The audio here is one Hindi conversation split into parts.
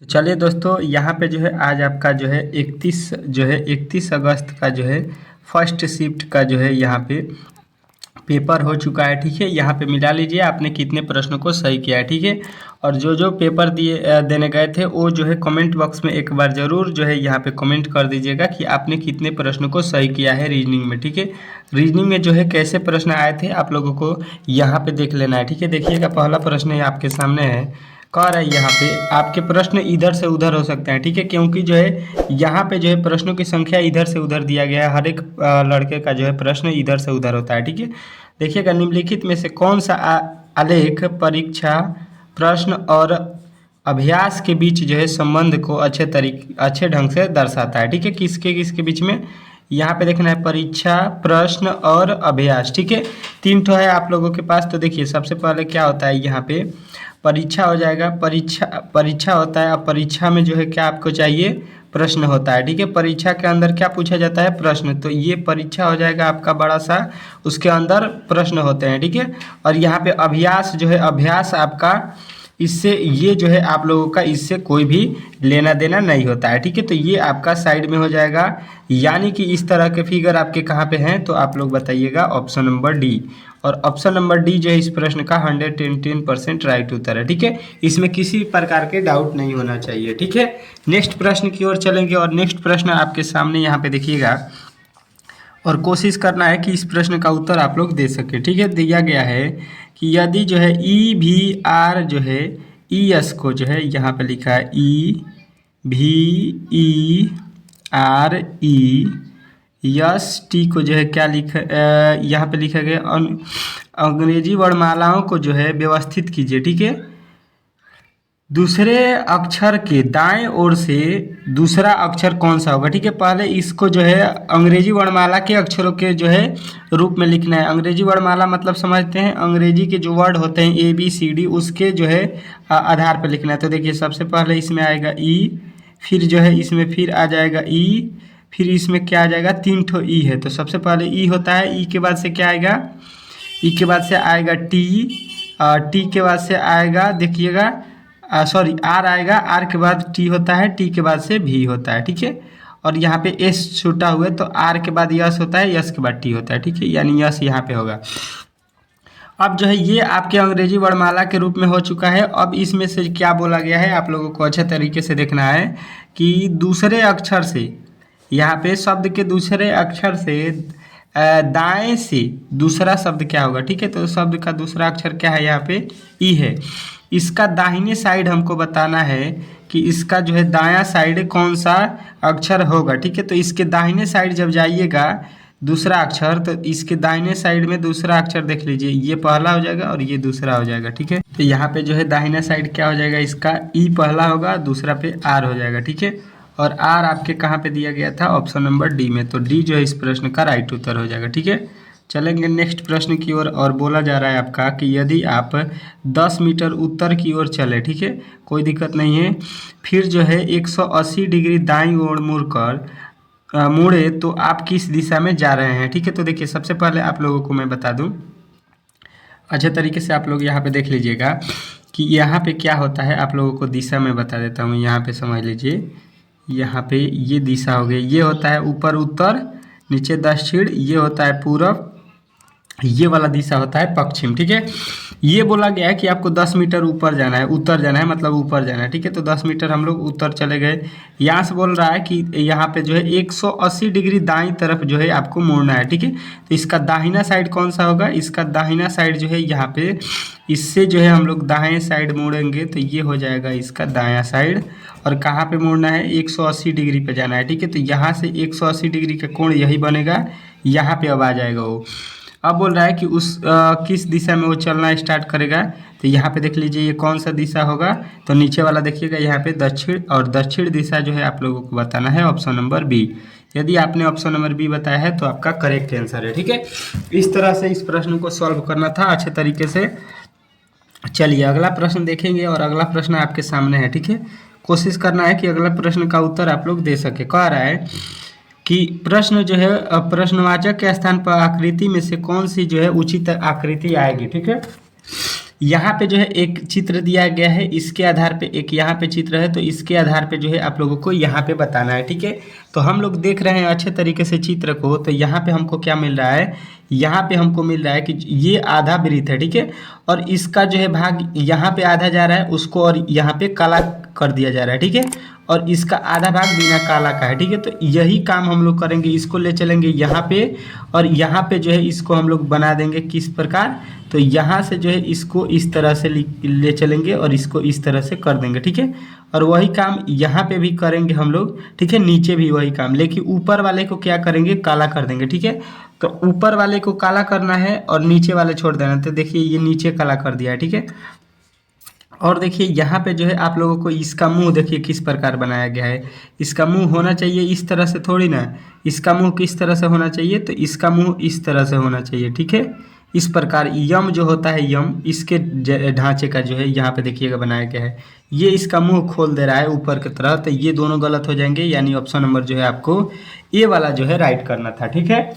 तो चलिए दोस्तों, यहाँ पे जो है आज आपका जो है 31 अगस्त का जो है फर्स्ट शिफ्ट का जो है यहाँ पे पेपर हो चुका है। ठीक है, यहाँ पे मिला लीजिए आपने कितने प्रश्नों को सही किया है। ठीक है, और जो जो पेपर देने गए थे वो जो है कमेंट बॉक्स में एक बार ज़रूर जो है यहाँ पे कमेंट कर दीजिएगा कि आपने कितने प्रश्नों को सही किया है रीजनिंग में। ठीक है, रीजनिंग में जो है कैसे प्रश्न आए थे आप लोगों को यहाँ पे देख लेना है। ठीक है, देखिएगा पहला प्रश्न है आपके सामने है, कह रहा है यहाँ पे आपके प्रश्न इधर से उधर हो सकते हैं। ठीक है, क्योंकि जो है यहाँ पे जो है प्रश्नों की संख्या इधर से उधर दिया गया है। हर एक लड़के का जो है प्रश्न इधर से उधर होता है। ठीक है, देखिएगा निम्नलिखित में से कौन सा आलेख परीक्षा प्रश्न और अभ्यास के बीच जो है संबंध को अच्छे ढंग से दर्शाता है। ठीक है, किसके किसके बीच में यहाँ पे देखना है, परीक्षा प्रश्न और अभ्यास। ठीक है, तीन ठो है आप लोगों के पास। तो देखिए सबसे पहले क्या होता है, यहाँ पे परीक्षा हो जाएगा, परीक्षा होता है। अब परीक्षा में जो है क्या आपको चाहिए, प्रश्न होता है। ठीक है, परीक्षा के अंदर क्या पूछा जाता है, प्रश्न। तो ये परीक्षा हो जाएगा आपका बड़ा सा, उसके अंदर प्रश्न होते हैं। ठीक है, और यहाँ पे अभ्यास जो है, अभ्यास आपका इससे ये जो है आप लोगों का इससे कोई भी लेना देना नहीं होता है। ठीक है, तो ये आपका साइड में हो जाएगा। यानी कि इस तरह के फिगर आपके कहाँ पे हैं, तो आप लोग बताइएगा ऑप्शन नंबर डी। और ऑप्शन नंबर डी जो है इस प्रश्न का 110% राइट उत्तर है। ठीक है, इसमें किसी प्रकार के डाउट नहीं होना चाहिए। ठीक है, नेक्स्ट प्रश्न की ओर चलेंगे और नेक्स्ट प्रश्न आपके सामने यहाँ पे देखिएगा और कोशिश करना है कि इस प्रश्न का उत्तर आप लोग दे सके। ठीक है, दिया गया है कि यदि जो है ई भी आर जो है ई एस को जो है यहाँ पे लिखा है ई भी E R E yes T को जो है क्या लिखा, यहाँ पे लिखा गया अंग्रेजी वर्णमालाओं को जो है व्यवस्थित कीजिए। ठीक है, दूसरे अक्षर के दाएं ओर से दूसरा अक्षर कौन सा होगा। ठीक है, पहले इसको जो है अंग्रेजी वर्णमाला के अक्षरों के जो है रूप में लिखना है। अंग्रेजी वर्णमाला मतलब समझते हैं, अंग्रेजी के जो वर्ड होते हैं ए बी सी डी, उसके जो है आधार पर लिखना है। तो देखिए सबसे पहले इसमें आएगा ई, फिर जो है इसमें फिर आ जाएगा ई, फिर इसमें क्या आ जाएगा, तीन ठो ई है। तो सबसे पहले ई होता है, ई के बाद से क्या आएगा, ई के बाद से आएगा टी, टी के बाद से आएगा देखिएगा सॉरी आर आएगा, आर के बाद टी होता है, टी के बाद से भी होता है। ठीक है, और यहाँ पे एस छूटा हुआ है तो आर के बाद यस होता है, यस के बाद टी होता है। ठीक है, यानी यस यहाँ पे होगा। अब जो है ये आपके अंग्रेजी वर्णमाला के रूप में हो चुका है। अब इसमें से क्या बोला गया है आप लोगों को अच्छे तरीके से देखना है कि दूसरे अक्षर से, यहाँ पे शब्द के दूसरे अक्षर से दाएं से दूसरा शब्द क्या होगा। ठीक है, तो शब्द का दूसरा अक्षर क्या है, यहाँ पे ई है। इसका दाहिने साइड हमको बताना है कि इसका जो है दायां साइड कौन सा अक्षर होगा। ठीक है, तो इसके दाहिने साइड जब जाइएगा दूसरा अक्षर, तो इसके दाहिने साइड में दूसरा अक्षर देख लीजिए, ये पहला हो जाएगा और ये दूसरा हो जाएगा। ठीक है, तो यहाँ पे जो है दाहिना साइड क्या हो जाएगा, इसका ई पहला होगा, दूसरा पे आर हो जाएगा। ठीक है, और आर आपके कहाँ पे दिया गया था, ऑप्शन नंबर डी में। तो डी जो है इस प्रश्न का राइट उत्तर हो जाएगा। ठीक है, चलेंगे नेक्स्ट प्रश्न की ओर और बोला जा रहा है आपका कि यदि आप 10 मीटर उत्तर की ओर चले, ठीक है, कोई दिक्कत नहीं है, फिर जो है 180 डिग्री दाईं ओर मुड़े तो आप किस दिशा में जा रहे हैं। ठीक है, तो देखिए सबसे पहले आप लोगों को मैं बता दूं, अच्छे तरीके से आप लोग यहाँ पे देख लीजिएगा कि यहाँ पे क्या होता है, आप लोगों को दिशा में बता देता हूँ। यहाँ पे समझ लीजिए, यहाँ पे ये दिशा हो गई, ये होता है ऊपर उत्तर, नीचे दक्षिण, ये होता है पूरब, ये वाला दिशा होता है पश्चिम। ठीक है, ये बोला गया है कि आपको 10 मीटर ऊपर जाना है, उत्तर जाना है मतलब ऊपर जाना है। ठीक है, तो 10 मीटर हम लोग उत्तर चले गए। यहाँ से बोल रहा है कि यहाँ पे जो है 180 डिग्री दाईं तरफ जो है आपको मुड़ना है। ठीक है, तो इसका दाहिना साइड कौन सा होगा, इसका दाहिना साइड जो है यहाँ पे, इससे जो है हम लोग दाएं साइड मुड़ेंगे तो ये हो जाएगा इसका दायां साइड। और कहाँ पे मुड़ना है, 180 डिग्री पे जाना है। ठीक है, तो यहाँ से 180 डिग्री का कोण यही बनेगा, यहाँ पे अब आ जाएगा वो। अब बोल रहा है कि किस दिशा में वो चलना स्टार्ट करेगा, तो यहाँ पे देख लीजिए ये कौन सा दिशा होगा, तो नीचे वाला देखिएगा यहाँ पे दक्षिण, और दक्षिण दिशा जो है आप लोगों को बताना है ऑप्शन नंबर बी। यदि आपने ऑप्शन नंबर बी बताया है तो आपका करेक्ट आंसर है। ठीक है, इस तरह से इस प्रश्न को सॉल्व करना था अच्छे तरीके से। चलिए अगला प्रश्न देखेंगे और अगला प्रश्न आपके सामने है। ठीक है, कोशिश करना है कि अगला प्रश्न का उत्तर आप लोग दे सके। कह रहा है कि प्रश्न जो है प्रश्नवाचक के स्थान पर आकृति में से कौन सी जो है उचित आकृति आएगी। ठीक है, यहाँ पे जो है एक चित्र दिया गया है, इसके आधार पे एक यहाँ पे चित्र है, तो इसके आधार पे जो है आप लोगों को यहाँ पे बताना है, ठीक है। तो हम लोग देख रहे हैं अच्छे तरीके से चित्र को, तो यहाँ पे हमको क्या मिल रहा है, यहाँ पे हमको मिल रहा है कि ये आधा वृत्त है, ठीक है। और इसका जो है भाग यहाँ पे आधा जा रहा है उसको, और यहाँ पे काला कर दिया जा रहा है, ठीक है। और इसका आधा भाग बिना काला का है, ठीक है। तो यही काम हम लोग करेंगे, इसको ले चलेंगे यहाँ पे, और यहाँ पे जो है इसको हम लोग बना देंगे किस प्रकार, तो यहाँ से जो है इसको इस तरह से ले चलेंगे और इसको इस तरह से कर देंगे, ठीक है। और वही काम यहाँ पे भी करेंगे हम लोग, ठीक है। नीचे भी वही काम, लेकिन ऊपर वाले को क्या करेंगे, काला कर देंगे, ठीक है। तो ऊपर वाले को काला करना है और नीचे वाले छोड़ देना। तो देखिए ये नीचे काला कर दिया है, ठीक है। और देखिए यहाँ पे जो है आप लोगों को इसका मुंह देखिए किस प्रकार बनाया गया है। इसका मुंह होना चाहिए इस तरह से, थोड़ी ना, इसका मुंह किस तरह से होना चाहिए, तो इसका मुंह इस तरह से होना चाहिए, ठीक है। इस प्रकार यम जो होता है, यम इसके ढांचे का जो है यहाँ पे देखिएगा बनाया गया है। ये इसका मुंह खोल दे रहा है ऊपर की तरह, तो ये दोनों गलत हो जाएंगे, यानी ऑप्शन नंबर जो है आपको ए वाला जो है राइट करना था, ठीक है।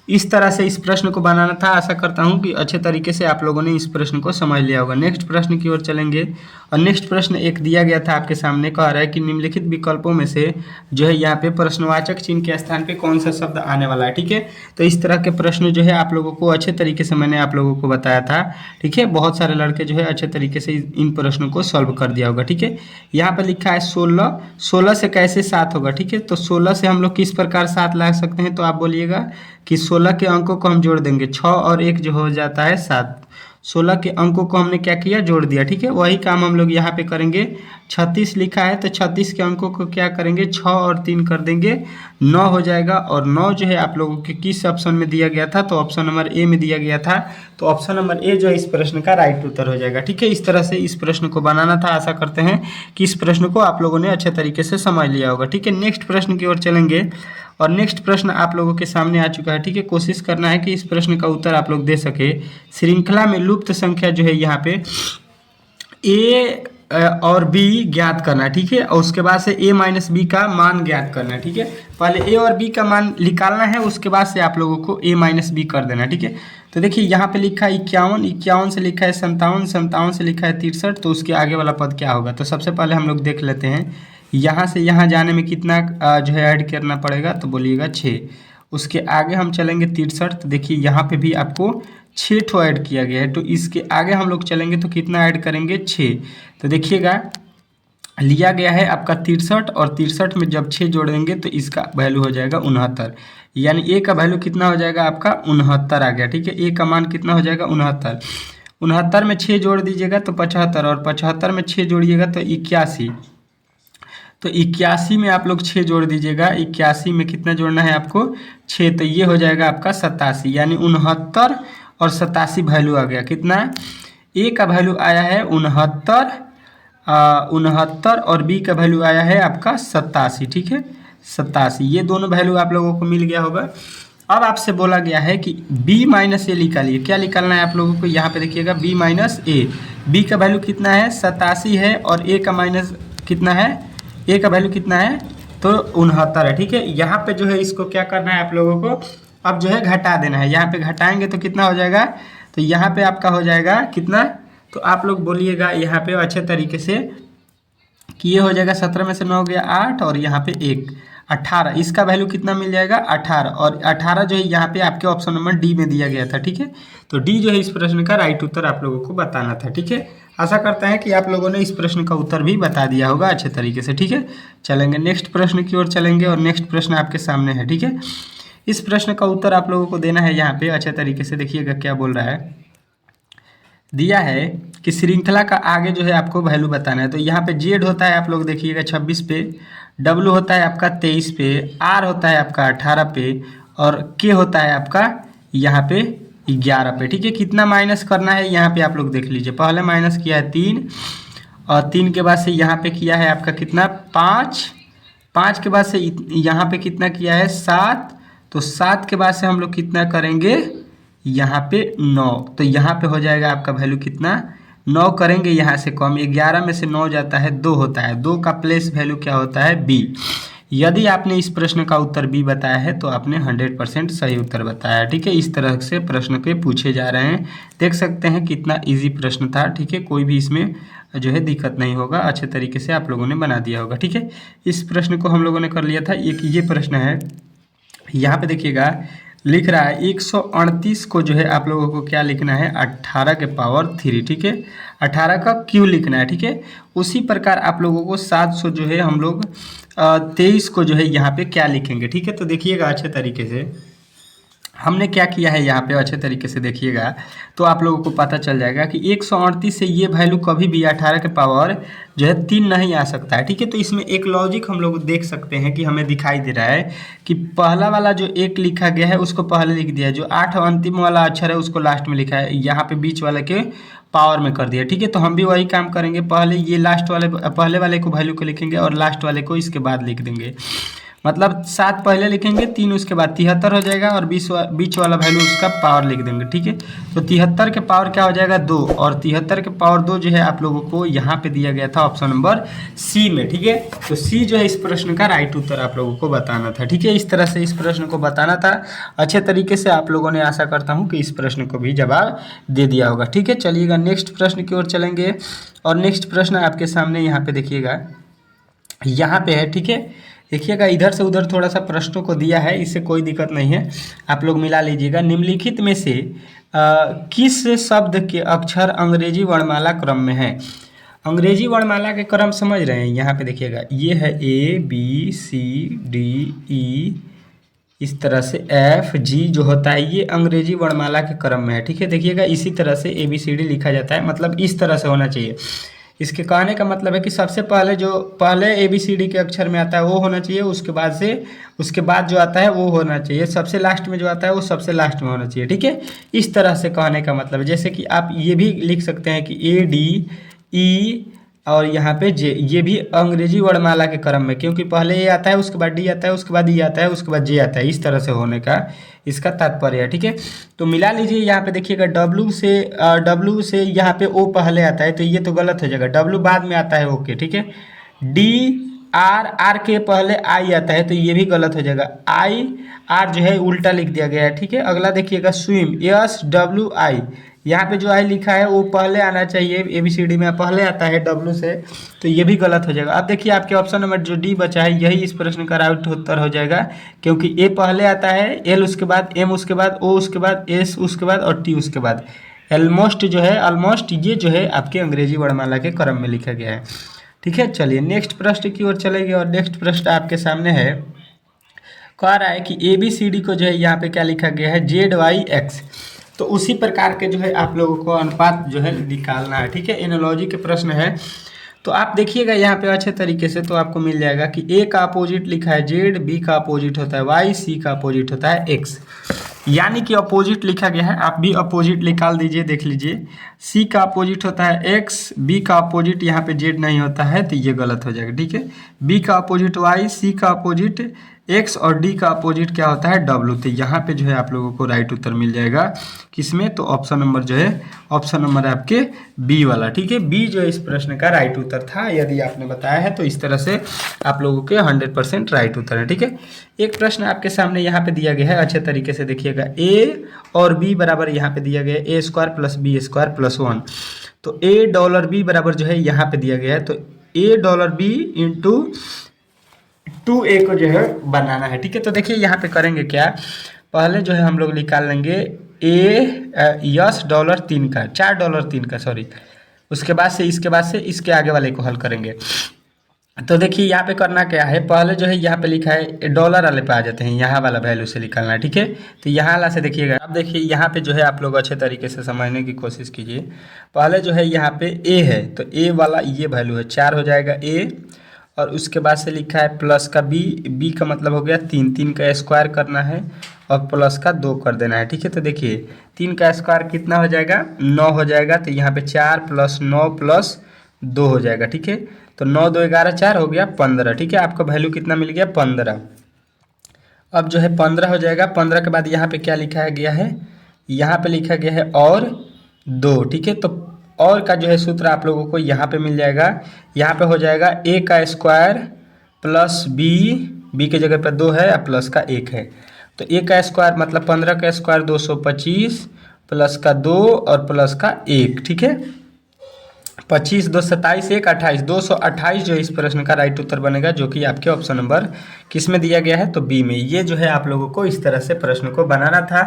इस तरह से इस प्रश्न को बनाना था। आशा करता हूं कि अच्छे तरीके से आप लोगों ने इस प्रश्न को समझ लिया होगा। नेक्स्ट प्रश्न की ओर चलेंगे, और नेक्स्ट प्रश्न एक दिया गया था आपके सामने, कह रहा है कि निम्नलिखित विकल्पों में से जो है यहाँ पे प्रश्नवाचक चिन्ह के स्थान पे कौन सा शब्द आने वाला है, ठीक है। तो इस तरह के प्रश्न जो है आप लोगों को अच्छे तरीके से मैंने आप लोगों को बताया था, ठीक है। बहुत सारे लड़के जो है अच्छे तरीके से इन प्रश्नों को सॉल्व कर दिया होगा, ठीक है। यहाँ पे लिखा है 16 से कैसे 7 होगा, ठीक है। तो 16 से हम लोग किस प्रकार 7 ला सकते हैं, तो आप बोलिएगा कि 16 के अंकों को हम जोड़ देंगे, 6 और 1 जो हो जाता है 7। 16 के अंकों को हमने क्या किया, जोड़ दिया, ठीक है। वही काम हम लोग यहाँ पे करेंगे। 36 लिखा है तो 36 के अंकों को क्या करेंगे, 6 और 3 कर देंगे, 9 हो जाएगा। और 9 जो है आप लोगों के किस ऑप्शन में दिया गया था, तो ऑप्शन नंबर ए में दिया गया था। तो ऑप्शन नंबर ए जो है इस प्रश्न का राइट उत्तर हो जाएगा, ठीक है। इस तरह से इस प्रश्न को बनाना था। आशा करते हैं कि इस प्रश्न को आप लोगों ने अच्छे तरीके से समझ लिया होगा, ठीक है। नेक्स्ट प्रश्न की ओर चलेंगे, और नेक्स्ट प्रश्न आप लोगों के सामने आ चुका है, ठीक है। कोशिश करना है कि इस प्रश्न का उत्तर आप लोग दे सके। श्रृंखला में लुप्त संख्या जो है यहाँ पे ए और बी ज्ञात करना है, ठीक है। और उसके बाद से a माइनस बी का मान ज्ञात करना है, ठीक है। पहले a और b का मान निकालना है, उसके बाद से आप लोगों को a माइनस बी कर देना है, ठीक है। तो देखिए यहाँ पे लिखा है 51, 51 से लिखा है 57, 57 से लिखा है 63, तो उसके आगे वाला पद क्या होगा। तो सबसे पहले हम लोग देख लेते हैं, यहाँ से यहाँ जाने में कितना जो है ऐड करना पड़ेगा, तो बोलिएगा 6। उसके आगे हम चलेंगे 63, तो देखिए यहाँ पे भी आपको 6 ठो ऐड किया गया है। तो इसके आगे हम लोग चलेंगे तो कितना ऐड करेंगे, 6। तो देखिएगा लिया गया है आपका 63, और 63 में जब 6 जोड़ेंगे तो इसका वैल्यू हो जाएगा 69, यानी ए का वैल्यू कितना हो जाएगा आपका 69 आ गया, ठीक है। ए का मान कितना हो जाएगा 69। 69 में 6 जोड़ दीजिएगा तो 75, और 75 में 6 जोड़िएगा तो 81। तो 81 में आप लोग 6 जोड़ दीजिएगा, 81 में कितना जोड़ना है आपको 6, तो ये हो जाएगा आपका 87, यानी 69 और 87 वैल्यू आ गया। कितना, ए का वैल्यू आया है 69, 69, और बी का वैल्यू आया है आपका 87, ठीक है, 87। ये दोनों वैल्यू आप लोगों को मिल गया होगा। अब आपसे बोला गया है कि b माइनस ए निकालिए। क्या निकालना है आप लोगों को, यहाँ पे देखिएगा b माइनस ए। बी का वैल्यू कितना है 87 है, और ए का माइनस कितना है, ए का वैल्यू कितना है तो 69 है, ठीक है। यहाँ पे जो है इसको क्या करना है आप लोगों को, अब जो है घटा देना है। यहाँ पे घटाएंगे तो कितना हो जाएगा, तो यहाँ पे आपका हो जाएगा कितना, तो आप लोग बोलिएगा यहाँ पे अच्छे तरीके से कि ये हो जाएगा 17 में से 9 गया 8, और यहाँ पे 1 18, इसका वैल्यू कितना मिल जाएगा 18, और 18 जो है यहाँ पे आपके ऑप्शन नंबर डी में दिया गया था, ठीक है। तो डी जो है इस प्रश्न का राइट उत्तर आप लोगों को बताना था, ठीक है। आशा करता है कि आप लोगों ने इस प्रश्न का उत्तर भी बता दिया होगा अच्छे तरीके से, ठीक है। चलेंगे नेक्स्ट प्रश्न की ओर चलेंगे, और नेक्स्ट प्रश्न आपके सामने है, ठीक है। इस प्रश्न का उत्तर आप लोगों को देना है यहाँ पे अच्छे तरीके से। देखिएगा क्या बोल रहा है, दिया है कि श्रृंखला का आगे जो है आपको वैल्यू बताना है। तो यहाँ पे जेड होता है आप लोग देखिएगा 26 पे, डब्ल्यू होता है आपका 23 पे, आर होता है आपका 18 पे, और के होता है आपका यहाँ पे 11 पे, ठीक है। कितना माइनस करना है यहाँ पे आप लोग देख लीजिए। पहले माइनस किया है 3, और 3 के बाद से यहाँ पे किया है आपका कितना 5, 5 के बाद से यहाँ पे कितना किया है 7, तो 7 के बाद से हम लोग कितना करेंगे यहाँ पे 9, तो यहाँ पे हो जाएगा आपका वैल्यू कितना 9 करेंगे यहाँ से कम, 11 में से 9 जाता है 2 होता है, 2 का प्लेस वैल्यू क्या होता है b, यदि आपने इस प्रश्न का उत्तर बी बताया है तो आपने 100% सही उत्तर बताया है। ठीक है, इस तरह से प्रश्न पे पूछे जा रहे हैं। देख सकते हैं कितना इजी प्रश्न था। ठीक है, कोई भी इसमें जो है दिक्कत नहीं होगा, अच्छे तरीके से आप लोगों ने बना दिया होगा। ठीक है, इस प्रश्न को हम लोगों ने कर लिया था। एक ये प्रश्न है, यहाँ पे देखिएगा लिख रहा है 138 को जो है आप लोगों को क्या लिखना है, 18 के पावर 3। ठीक है, 18 का क्यों लिखना है। ठीक है, उसी प्रकार आप लोगों को 700 जो है हम लोग 23 को जो है यहाँ पे क्या लिखेंगे। ठीक है, तो देखिएगा अच्छे तरीके से हमने क्या किया है यहाँ पे, अच्छे तरीके से देखिएगा तो आप लोगों को पता चल जाएगा कि 138 से ये वैल्यू कभी भी 18 के पावर जो है 3 नहीं आ सकता है। ठीक है, तो इसमें एक लॉजिक हम लोग देख सकते हैं कि हमें दिखाई दे रहा है कि पहला वाला जो 1 लिखा गया है उसको पहले लिख दिया है, जो 8 अंतिम वाला अक्षर है उसको लास्ट में लिखा है, यहाँ पे बीच वाले के पावर में कर दिया। ठीक है, तो हम भी वही काम करेंगे, पहले ये लास्ट वाले पहले वाले को वैल्यू को लिखेंगे और लास्ट वाले को इसके बाद लिख देंगे। मतलब 7 पहले लिखेंगे, 3 उसके बाद 73 हो जाएगा और बीच वाला वैल्यू उसका पावर लिख देंगे। ठीक है, तो 73 के पावर क्या हो जाएगा 2, और 73 के पावर 2 जो है आप लोगों को यहाँ पे दिया गया था ऑप्शन नंबर सी में। ठीक है, तो सी जो है इस प्रश्न का राइट उत्तर आप लोगों को बताना था। ठीक है, इस तरह से इस प्रश्न को बताना था अच्छे तरीके से। आप लोगों ने आशा करता हूँ कि इस प्रश्न को भी जवाब दे दिया होगा। ठीक है, चलिएगा नेक्स्ट प्रश्न की ओर चलेंगे और नेक्स्ट प्रश्न आपके सामने यहाँ पे देखिएगा, यहाँ पे है। ठीक है, देखिएगा इधर से उधर थोड़ा सा प्रश्नों को दिया है, इससे कोई दिक्कत नहीं है, आप लोग मिला लीजिएगा। निम्नलिखित में से किस शब्द के अक्षर अंग्रेजी वर्णमाला क्रम में है। अंग्रेजी वर्णमाला के क्रम समझ रहे हैं, यहाँ पे देखिएगा ये है ABCDE, इस तरह से FG जो होता है ये अंग्रेजी वर्णमाला के क्रम में है। ठीक है, देखिएगा इसी तरह से ABCD लिखा जाता है, मतलब इस तरह से होना चाहिए। इसके कहने का मतलब है कि सबसे पहले जो पहले ABCD के अक्षर में आता है वो होना चाहिए, उसके बाद जो आता है वो होना चाहिए, सबसे लास्ट में जो आता है वो सबसे लास्ट में होना चाहिए। ठीक है, इस तरह से कहने का मतलब है, जैसे कि आप ये भी लिख सकते हैं कि ADE और यहाँ पे J, ये भी अंग्रेजी वर्णमाला के क्रम में, क्योंकि पहले ए आता है उसके बाद D आता है उसके बाद E आता है उसके बाद J आता है, इस तरह से होने का इसका तात्पर्य है। ठीक है, तो मिला लीजिए। यहाँ पे देखिएगा W से यहाँ पे O पहले आता है तो ये तो गलत हो जाएगा, W बाद में आता है ओके। ठीक है, R के पहले I आता है तो ये भी गलत हो जाएगा, R जो है उल्टा लिख दिया गया है। ठीक है, अगला देखिएगा स्विम, SWI, यहाँ पे जो आई लिखा है वो पहले आना चाहिए, ABCD में पहले आता है W से, तो ये भी गलत हो जाएगा। अब देखिए आपके ऑप्शन नंबर जो D बचा है यही इस प्रश्न का राइट उत्तर हो जाएगा, क्योंकि A पहले आता है, L उसके बाद, M उसके बाद, O उसके बाद, S उसके बाद और T उसके बाद। ऑलमोस्ट ये जो है आपके अंग्रेजी वर्णमाला के क्रम में लिखा गया है। ठीक है, चलिए नेक्स्ट प्रश्न की ओर चलेंगे और नेक्स्ट प्रश्न आपके सामने है, कह रहा है कि ABCD को जो है यहाँ पे क्या लिखा गया है ZYX, तो उसी प्रकार के जो है आप लोगों को अनुपात जो है निकालना है। ठीक है, एनालॉजी के प्रश्न है, तो आप देखिएगा यहाँ पे अच्छे तरीके से तो आपको मिल जाएगा कि A का अपोजिट लिखा है Z, B का अपोजिट होता है Y, C का अपोजिट होता है X, यानी कि अपोजिट लिखा गया है, आप भी अपोजिट निकाल दीजिए, देख लीजिए। C का अपोजिट होता है X, B का अपोजिट यहाँ पे Z नहीं होता है तो ये गलत हो जाएगा। ठीक है, B का अपोजिट Y, C का अपोजिट X और D का अपोजिट क्या होता है W, तो यहाँ पे जो है आप लोगों को राइट उत्तर मिल जाएगा किसमें, तो ऑप्शन नंबर जो है ऑप्शन नंबर आपके B वाला। ठीक है, B जो इस प्रश्न का राइट उत्तर था, यदि आपने बताया है तो इस तरह से आप लोगों के 100% राइट उत्तर है। ठीक है, एक प्रश्न आपके सामने यहाँ पे दिया गया है, अच्छे तरीके से देखिएगा, A और B बराबर यहाँ पे दिया गया है A² + B² + 1, तो $A बराबर जो है यहाँ पे दिया गया है, तो $A इंटू 2A को जो है बनाना है। ठीक है, तो देखिए यहाँ पे करेंगे क्या, पहले जो है हम लोग निकाल लेंगे $4 का सॉरी, उसके बाद से इसके आगे वाले को हल करेंगे। तो देखिए यहाँ पे करना क्या है, पहले जो है यहाँ पे लिखा है डॉलर वाले पे आ जाते हैं, यहाँ वाला वैल्यू से निकालना है। ठीक है, तो यहाँ वाला से देखिएगा, अब देखिए यहाँ पे जो है आप लोग अच्छे तरीके से समझने की कोशिश कीजिए। पहले जो है यहाँ पे A है तो A वाला ये वैल्यू है 4 हो जाएगा A, और उसके बाद से लिखा है प्लस का B का मतलब हो गया 3 का स्क्वायर करना है और प्लस का 2 कर देना है। ठीक है, तो देखिए 3 का स्क्वायर कितना हो जाएगा 9 हो जाएगा, तो यहाँ पे 4 + 9 + 2 हो जाएगा। ठीक है, तो 9 2 11 4 हो गया 15। ठीक है, आपका वैल्यू कितना मिल गया 15। अब जो है 15 हो जाएगा, 15 के बाद यहाँ पे क्या लिखा गया है, यहाँ पे लिखा गया है और 2। ठीक है, तो और का जो है सूत्र आप लोगों को यहाँ पे मिल जाएगा, यहाँ पे हो जाएगा A² + B बी के जगह पर 2 है और प्लस का 1 है। तो ए का स्क्वायर मतलब 15 का स्क्वायर 225 प्लस का 2 और प्लस का 1, ठीक है। 25 2 27 1 28 228 जो इस प्रश्न का राइट उत्तर बनेगा, जो कि आपके ऑप्शन नंबर किस में दिया गया है, तो बी में। ये जो है आप लोगों को इस तरह से प्रश्न को बनाना था।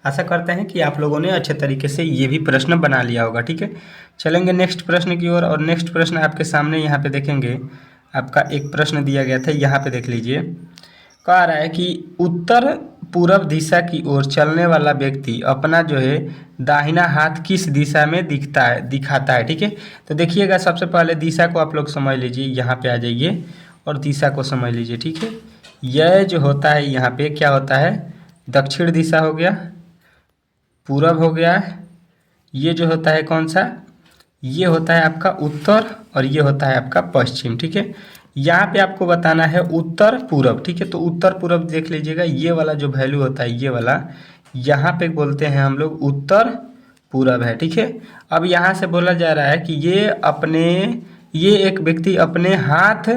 आशा करते हैं कि आप लोगों ने अच्छे तरीके से ये भी प्रश्न बना लिया होगा, ठीक है। चलेंगे नेक्स्ट प्रश्न की ओर, और नेक्स्ट प्रश्न आपके सामने यहाँ पे देखेंगे। आपका एक प्रश्न दिया गया था, यहाँ पे देख लीजिए। कह रहा है कि उत्तर पूर्व दिशा की ओर चलने वाला व्यक्ति अपना जो है दाहिना हाथ किस दिशा में दिखाता है, ठीक है। तो देखिएगा, सबसे पहले दिशा को आप लोग समझ लीजिए, यहाँ पे आ जाइए और दिशा को समझ लीजिए, ठीक है। यह जो होता है यहाँ पे क्या होता है, दक्षिण दिशा हो गया, पूरब हो गया, ये जो होता है कौन सा, ये होता है आपका उत्तर, और ये होता है आपका पश्चिम, ठीक है। यहाँ पे आपको बताना है उत्तर पूरब, ठीक है। तो उत्तर पूरब देख लीजिएगा, ये वाला जो वैल्यू होता है, ये वाला यहाँ पे बोलते हैं हम लोग उत्तर पूरब है, ठीक है। अब यहाँ से बोला जा रहा है कि ये एक व्यक्ति अपने हाथ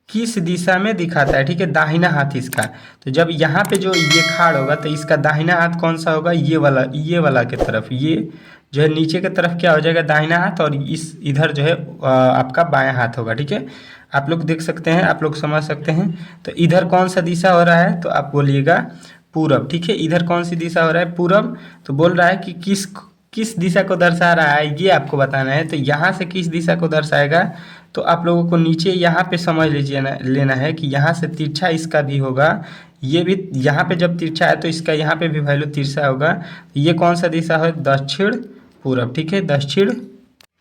किस दिशा में दिखाता है, ठीक है, दाहिना हाथ इसका। तो जब यहाँ पे जो ये खाड़ होगा तो इसका दाहिना हाथ कौन सा होगा, ये वाला के तरफ, ये जो है नीचे की तरफ क्या हो जाएगा, दाहिना हाथ, और इस इधर जो है आपका बायां हाथ होगा, ठीक है। आप लोग देख सकते हैं, आप लोग समझ सकते हैं। तो इधर कौन सा दिशा हो रहा है, तो आप बोलिएगा पूरब, ठीक है। इधर कौन सी दिशा हो रहा है, पूरब। तो बोल रहा है कि किस दिशा को दर्शा रहा है, ये आपको बताना है। तो यहाँ से किस दिशा को दर्शाएगा, तो आप लोगों को नीचे यहाँ पे समझ लीजिए लेना है कि यहाँ से तिरछा इसका भी होगा, ये भी यहाँ पे जब तिरछा है तो इसका यहाँ पे भी वैल्यू तिरछा होगा। ये कौन सा दिशा है, दक्षिण पूरब, ठीक है, दक्षिण।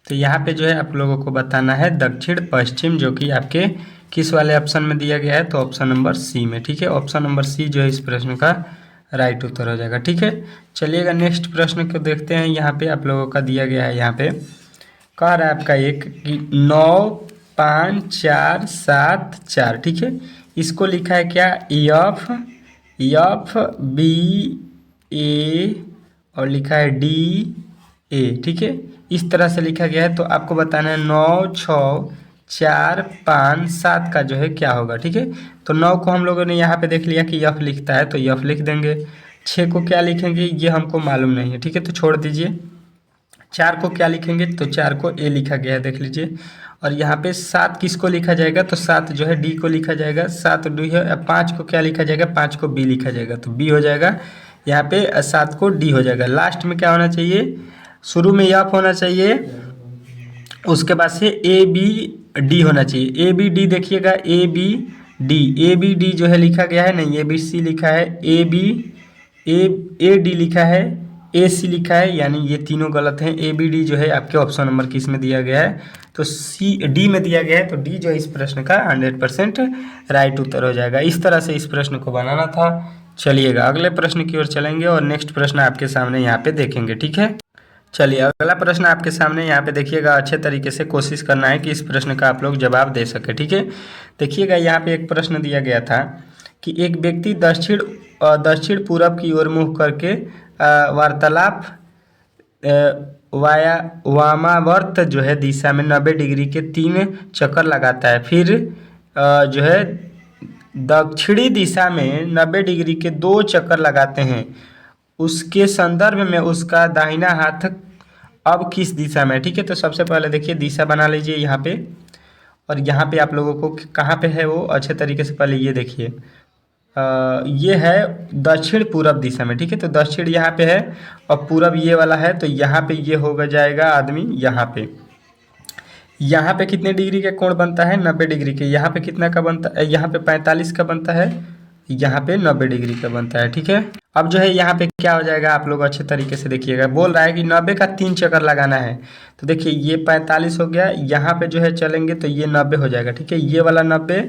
तो यहाँ पे जो है आप लोगों को बताना है दक्षिण पश्चिम, जो कि आपके किस वाले ऑप्शन में दिया गया है, तो ऑप्शन नंबर सी में, ठीक है। ऑप्शन नंबर सी जो है इस प्रश्न का राइट उत्तर हो जाएगा, ठीक है। चलिएगा नेक्स्ट प्रश्न को देखते हैं। यहाँ पे आप लोगों का दिया गया है, यहाँ पे कह रहा है आपका एक कि 9 5 4 7 4, ठीक है। इसको लिखा है क्या, एफ बी ए, और लिखा है डी ए, ठीक है। इस तरह से लिखा गया है। तो आपको बताना है 9 6 4 5 7 का जो है क्या होगा, ठीक है। तो 9 को हम लोगों ने यहाँ पे देख लिया कि एफ लिखता है, तो एफ लिख देंगे। 6 को क्या लिखेंगे, ये हमको मालूम नहीं है, ठीक है, तो छोड़ दीजिए। 4 को क्या लिखेंगे, तो 4 को ए लिखा गया है, देख लीजिए। और यहाँ पे 7 किसको लिखा जाएगा, तो 7 जो है डी को लिखा जाएगा, 7 डी है। 5 को क्या लिखा जाएगा, 5 को बी लिखा जाएगा, तो बी हो जाएगा। यहाँ पे 7 को डी हो जाएगा। लास्ट में क्या होना चाहिए, शुरू में एफ होना चाहिए, उसके बाद से ए बी डी होना चाहिए। ए बी डी देखिएगा, ए बी डी जो है लिखा गया है, नहीं ए बी सी लिखा है, ए डी लिखा है, ए सी लिखा है, यानी ये तीनों गलत हैं। ए बी डी जो है आपके ऑप्शन नंबर किस में दिया गया है, तो सी डी में दिया गया है। तो डी जो है इस प्रश्न का 100% राइट उत्तर हो जाएगा। इस तरह से इस प्रश्न को बनाना था। चलिएगा अगले प्रश्न की ओर चलेंगे, और नेक्स्ट प्रश्न आपके सामने यहाँ पे देखेंगे, ठीक है। चलिए अगला प्रश्न आपके सामने यहाँ पे देखिएगा। अच्छे तरीके से कोशिश करना है कि इस प्रश्न का आप लोग जवाब दे सके, ठीक है। देखिएगा यहाँ पे एक प्रश्न दिया गया था कि एक व्यक्ति दक्षिण पूरब की ओर मुँह करके वार्तालाप वामावर्त जो है दिशा में 90 डिग्री के 3 चक्कर लगाता है। फिर जो है दक्षिणी दिशा में 90 डिग्री के 2 चक्कर लगाते हैं। उसके संदर्भ में उसका दाहिना हाथ अब किस दिशा में, ठीक है। तो सबसे पहले देखिए दिशा बना लीजिए यहाँ पे, और यहाँ पे आप लोगों को कहाँ पे है वो अच्छे तरीके से पहले ये देखिए। ये है दक्षिण पूरब दिशा में, ठीक है। तो दक्षिण यहाँ पे है और पूरब ये वाला है, तो यहाँ पे ये होगा जाएगा आदमी यहाँ पे कितने डिग्री का कोण बनता है, 90 डिग्री के। यहाँ पे कितना का बनता है, यहाँ पे 45 का बनता है, यहाँ पे 90 डिग्री का बनता है, ठीक है। अब जो है यहाँ पे क्या हो जाएगा, आप लोग अच्छे तरीके से देखिएगा। बोल रहा है कि 90 का 3 चक्कर लगाना है। तो देखिए ये 45 हो गया, यहाँ पे जो है चलेंगे तो ये 90 हो जाएगा, ठीक है। ये वाला 90,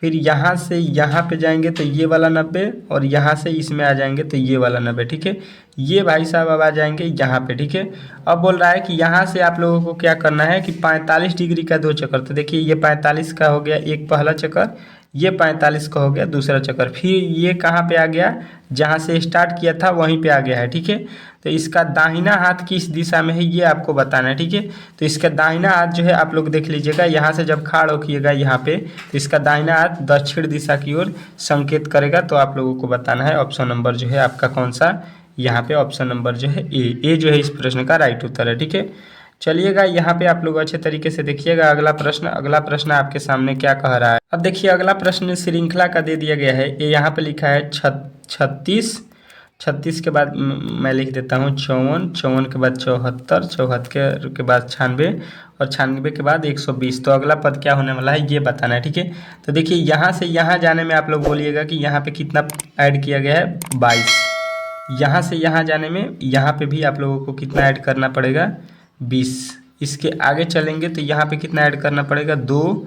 फिर यहाँ से यहाँ पे जाएंगे तो ये वाला 90, और यहाँ से इसमें आ जाएंगे तो ये वाला 90, ठीक है। ये भाई साहब अब आ जाएंगे यहाँ पे, ठीक है। अब बोल रहा है कि यहाँ से आप लोगों को क्या करना है कि 45 डिग्री का 2 चक्कर। तो देखिए ये 45 का हो गया एक पहला चक्कर, ये 45 का हो गया दूसरा चक्कर। फिर ये कहाँ पे आ गया, जहाँ से स्टार्ट किया था वहीं पे आ गया है, ठीक है। तो इसका दाहिना हाथ किस दिशा में है ये आपको बताना है, ठीक है। तो इसका दाहिना हाथ जो है आप लोग देख लीजिएगा, यहाँ से जब खाड़ होइएगा यहाँ पे, तो इसका दाहिना हाथ दक्षिण दिशा की ओर संकेत करेगा। तो आप लोगों को बताना है ऑप्शन नंबर जो है आपका कौन सा, यहाँ पे ऑप्शन नंबर जो है ए जो है इस प्रश्न का राइट उत्तर है, ठीक है। चलिएगा यहाँ पे आप लोग अच्छे तरीके से देखिएगा अगला प्रश्न आपके सामने क्या कह रहा है। अब देखिए अगला प्रश्न श्रृंखला का दे दिया गया है। ये यहाँ पे लिखा है 36 के बाद मैं लिख देता हूँ 54 के बाद 74 के बाद 96 और 96 के बाद 120। तो अगला पद क्या होने वाला है ये बताना है, ठीक है। तो देखिए यहाँ से यहाँ जाने में आप लोग बोलिएगा कि यहाँ पे कितना ऐड किया गया है 22। यहाँ से यहाँ जाने में यहाँ पे भी आप लोगों को कितना ऐड करना पड़ेगा 20। इसके आगे चलेंगे तो यहाँ पे कितना ऐड करना पड़ेगा 2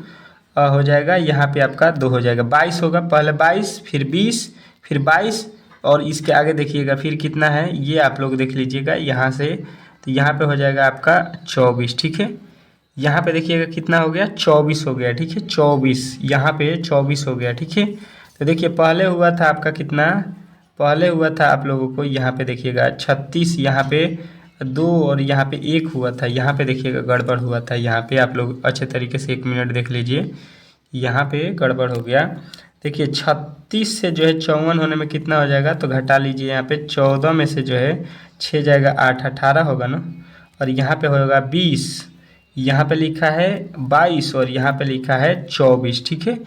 हो जाएगा, यहाँ पे आपका 2 हो जाएगा, 22 होगा। पहले 22 फिर 20 फिर 22 और इसके आगे देखिएगा फिर कितना है ये आप लोग देख लीजिएगा यहाँ से। तो यहाँ पे हो जाएगा आपका 24, ठीक है। यहाँ पे देखिएगा कितना हो गया 24 हो गया, ठीक है। 24 यहाँ पे 24 हो गया, ठीक है। तो देखिए पहले हुआ था आपका कितना, पहले हुआ था आप लोगों को यहाँ पे देखिएगा 36, यहाँ पे 2 और यहाँ पे 1 हुआ था। यहाँ पे देखिएगा गड़बड़ हुआ था, यहाँ पे आप लोग अच्छे तरीके से 1 मिनट देख लीजिए, यहाँ पे गड़बड़ हो गया। देखिए 36 से जो है 54 होने में कितना हो जाएगा, तो घटा लीजिए यहाँ पे 14 में से जो है 6 जाएगा 8, 18 होगा ना, और यहाँ पे होगा 20, यहाँ पे लिखा है 22 और यहाँ पे लिखा है 24, ठीक है।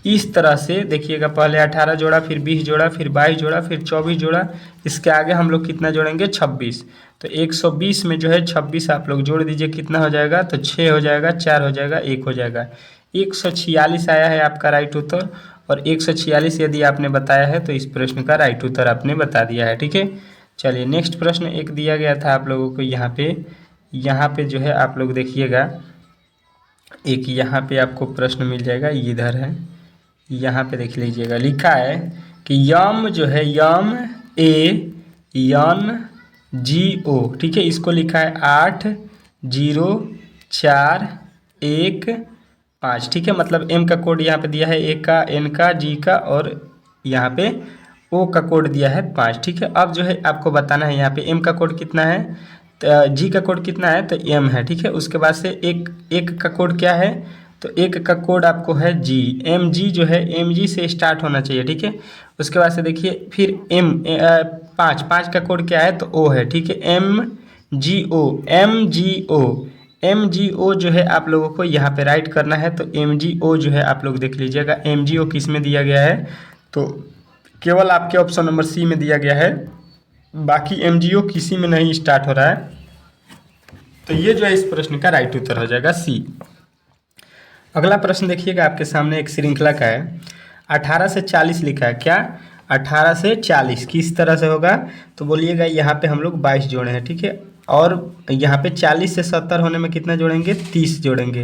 इस तरह से देखिएगा पहले 18 जोड़ा फिर 20 जोड़ा फिर 22 जोड़ा फिर 24 जोड़ा, इसके आगे हम लोग कितना जोड़ेंगे 26। तो 120 में जो है 26 आप लोग जोड़ दीजिए, कितना हो जाएगा, तो 6 हो जाएगा, 4 हो जाएगा, 1 हो जाएगा। 146 आया है आपका राइट उत्तर, और 146 यदि आपने बताया है तो इस प्रश्न का राइट उत्तर आपने बता दिया है, ठीक है। चलिए नेक्स्ट प्रश्न एक दिया गया था आप लोगों को यहाँ पे जो है आप लोग देखिएगा एक यहाँ पे आपको प्रश्न मिल जाएगा, इधर है, यहाँ पे देख लीजिएगा लिखा है कि यम जो है यम ए यन जी ओ, ठीक है। इसको लिखा है 8 0 4 1 5, ठीक है। मतलब एम का कोड यहाँ पे दिया है, ए का, एन का, जी का और यहाँ पे ओ का कोड दिया है 5, ठीक है। अब जो है आपको बताना है यहाँ पे एम का कोड कितना है, तो जी का कोड कितना है, तो एम है, ठीक है। उसके बाद से एक का कोड क्या है, तो एक का कोड आपको है जी, एम जी जो है एम जी से स्टार्ट होना चाहिए, ठीक है। उसके बाद से देखिए फिर पाँच का कोड क्या है, तो ओ है, ठीक है। एम जी ओ जो है आप लोगों को यहाँ पे राइट करना है। तो एम जी ओ जो है आप लोग देख लीजिएगा, एम जी ओ किस में दिया गया है, तो केवल आपके ऑप्शन नंबर सी में दिया गया है, बाकी एम जी ओ किसी में नहीं स्टार्ट हो रहा है। तो ये जो है इस प्रश्न का राइट उत्तर हो जाएगा सी। अगला प्रश्न देखिएगा आपके सामने एक श्रृंखला का है, 18 से 40 लिखा है, क्या 18 से 40 किस तरह से होगा, तो बोलिएगा यहाँ पे हम लोग 22 जोड़े हैं, ठीक है। और यहाँ पे 40 से 70 होने में कितना जोड़ेंगे, 30 जोड़ेंगे।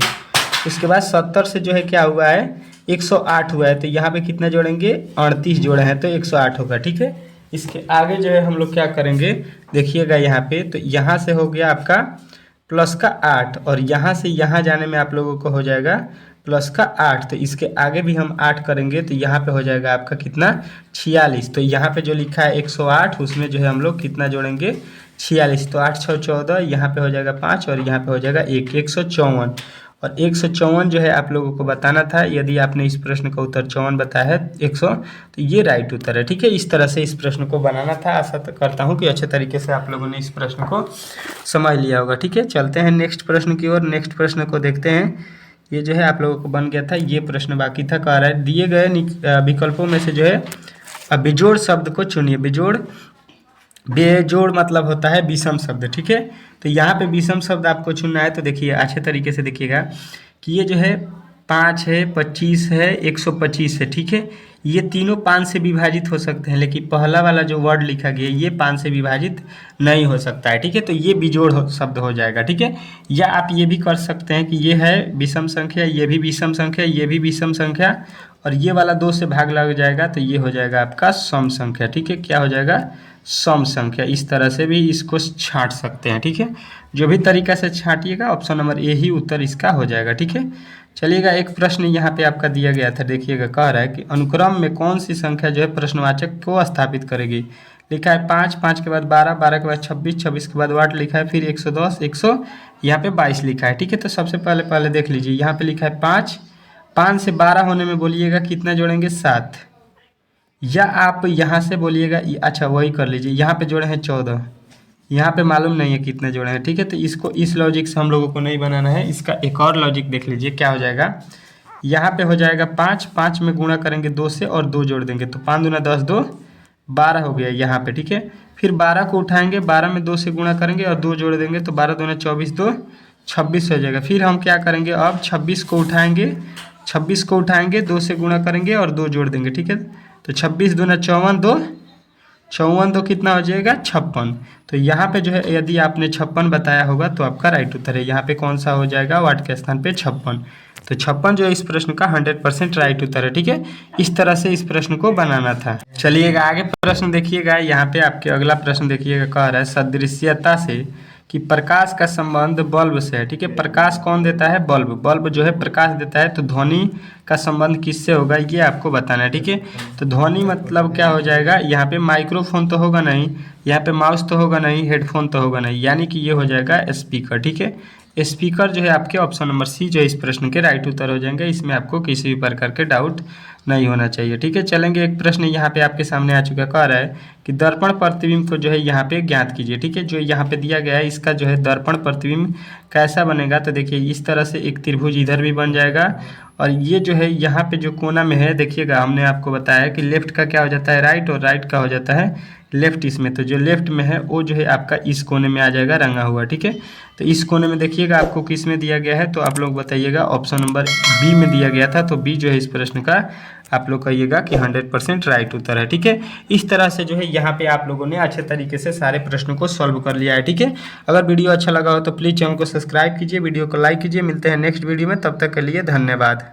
उसके बाद 70 से जो है क्या हुआ है 108 हुआ है, तो यहाँ पे कितना जोड़ेंगे 38 जोड़े हैं, तो 108 होगा, ठीक है। इसके आगे जो है हम लोग क्या करेंगे देखिएगा यहाँ पे, तो यहाँ से हो गया आपका प्लस का 8 और यहाँ से यहाँ जाने में आप लोगों को हो जाएगा प्लस का 8। तो इसके आगे भी हम 8 करेंगे तो यहाँ पे हो जाएगा आपका कितना 46। तो यहाँ पे जो लिखा है 108 उसमें जो है हम लोग कितना जोड़ेंगे 46। तो 8 6 14, यहाँ पे हो जाएगा 5 और यहाँ पे हो जाएगा 154। और 154 जो है आप लोगों को बताना था, यदि आपने इस प्रश्न का उत्तर 54 बताया है 100, तो ये राइट उत्तर है, ठीक है। इस तरह से इस प्रश्न को बनाना था। आशा करता हूँ कि अच्छे तरीके से आप लोगों ने इस प्रश्न को समझ लिया होगा, ठीक है। चलते हैं नेक्स्ट प्रश्न की ओर। नेक्स्ट प्रश्न को देखते हैं। ये जो है आप लोगों को बन गया था, ये प्रश्न बाकी था। कह रहा है दिए गए विकल्पों में से जो है बेजोड़ शब्द को चुनिए। बेजोड़ मतलब होता है विषम शब्द, ठीक है। तो यहाँ पे विषम शब्द आपको चुनना है। तो देखिए अच्छे तरीके से देखिएगा कि ये जो है 5 है, 25 है, 125 है, ठीक है। ये तीनों 5 से विभाजित हो सकते हैं, लेकिन पहला वाला जो वर्ड लिखा गया ये 5 से विभाजित नहीं हो सकता है, ठीक है। तो ये बिजोड़ शब्द हो जाएगा, ठीक है। या आप ये भी कर सकते हैं कि ये है विषम संख्या, ये भी विषम संख्या, ये भी विषम संख्या, और ये वाला 2 से भाग लग जाएगा तो ये हो जाएगा आपका सम संख्या, ठीक है। क्या हो जाएगा सम संख्या, इस तरह से भी इसको छांट सकते हैं। ठीक है, जो भी तरीका से छांटिएगा ऑप्शन नंबर ए ही उत्तर इसका हो जाएगा। ठीक है, चलिएगा एक प्रश्न यहाँ पे आपका दिया गया था, देखिएगा कह रहा है कि अनुक्रम में कौन सी संख्या जो है प्रश्नवाचक को स्थापित करेगी। लिखा है 5, 5 के बाद 12, 12 के बाद 26, 26 के बाद 8 लिखा है, फिर 110, 100 यहाँ पे 22 लिखा है। ठीक है, तो सबसे पहले देख लीजिए, यहाँ पे लिखा है 5, 5 से 12 होने में बोलिएगा कितना जोड़ेंगे 7, या आप यहाँ से बोलिएगा, अच्छा वही कर लीजिए, यहाँ पे जोड़े हैं 14, यहाँ पे मालूम नहीं है कितने जोड़े हैं। ठीक है, तो इसको इस लॉजिक से हम लोगों को नहीं बनाना है, इसका एक और लॉजिक देख लीजिए क्या हो जाएगा। यहाँ पे हो जाएगा 5, 5 में गुणा करेंगे 2 से और 2 जोड़ देंगे, तो 5 दूना 10, 2 12 हो गया यहाँ पे। ठीक है, फिर 12 को उठाएंगे, 12 में 2 से गुणा करेंगे और 2 जोड़ देंगे, तो 12 दूना 24, 2 26 हो जाएगा। फिर हम क्या करेंगे, अब 26 को उठाएंगे, 26 को उठाएंगे, 2 से गुणा करेंगे और 2 जोड़ देंगे। ठीक है, तो 26 दूना 54, 2 54, तो कितना हो जाएगा 56। तो यहाँ पे जो है यदि आपने 56 बताया होगा तो आपका राइट उत्तर है। यहाँ पे कौन सा हो जाएगा, 8 के स्थान पे 56। तो 56 जो है इस प्रश्न का 100% राइट उत्तर है। ठीक है, इस तरह से इस प्रश्न को बनाना था। चलिएगा आगे प्रश्न देखिएगा, यहाँ पे आपके अगला प्रश्न देखिएगा, कह रहा है सदृश्यता से कि प्रकाश का संबंध बल्ब से है। ठीक है, प्रकाश कौन देता है, बल्ब, बल्ब जो है प्रकाश देता है, तो ध्वनि का संबंध किससे होगा ये आपको बताना है। ठीक है, तो ध्वनि मतलब क्या हो जाएगा, यहाँ पे माइक्रोफोन तो होगा नहीं, यहाँ पे माउस तो होगा नहीं, हेडफोन तो होगा नहीं, यानी कि ये हो जाएगा स्पीकर। ठीक है, स्पीकर जो है आपके ऑप्शन नंबर सी जो इस प्रश्न के राइट उत्तर हो जाएंगे, इसमें आपको किसी भी प्रकार के डाउट नहीं होना चाहिए। ठीक है, चलेंगे एक प्रश्न यहाँ पे आपके सामने आ चुका, कह रहा है कि दर्पण प्रतिबिंब को जो है यहाँ पे ज्ञात कीजिए। ठीक है, जो यहाँ पे दिया गया है इसका जो है दर्पण प्रतिबिंब कैसा बनेगा, तो देखिए इस तरह से एक त्रिभुज इधर भी बन जाएगा, और ये जो है यहाँ पे जो कोना में है, देखिएगा हमने आपको बताया कि लेफ्ट का क्या हो जाता है राइट, और राइट का हो जाता है लेफ्ट। इसमें तो जो लेफ्ट में है वो जो है आपका इस कोने में आ जाएगा रंगा हुआ। ठीक है, तो इस कोने में देखिएगा आपको किस में दिया गया है, तो आप लोग बताइएगा, ऑप्शन नंबर बी में दिया गया था, तो बी जो है इस प्रश्न का आप लोग कहिएगा कि 100% राइट उत्तर है। ठीक है, इस तरह से जो है यहाँ पे आप लोगों ने अच्छे तरीके से सारे प्रश्नों को सॉल्व कर लिया है। ठीक है, अगर वीडियो अच्छा लगा हो तो प्लीज़ चैनल को सब्सक्राइब कीजिए, वीडियो को लाइक कीजिए। मिलते हैं नेक्स्ट वीडियो में, तब तक के लिए धन्यवाद।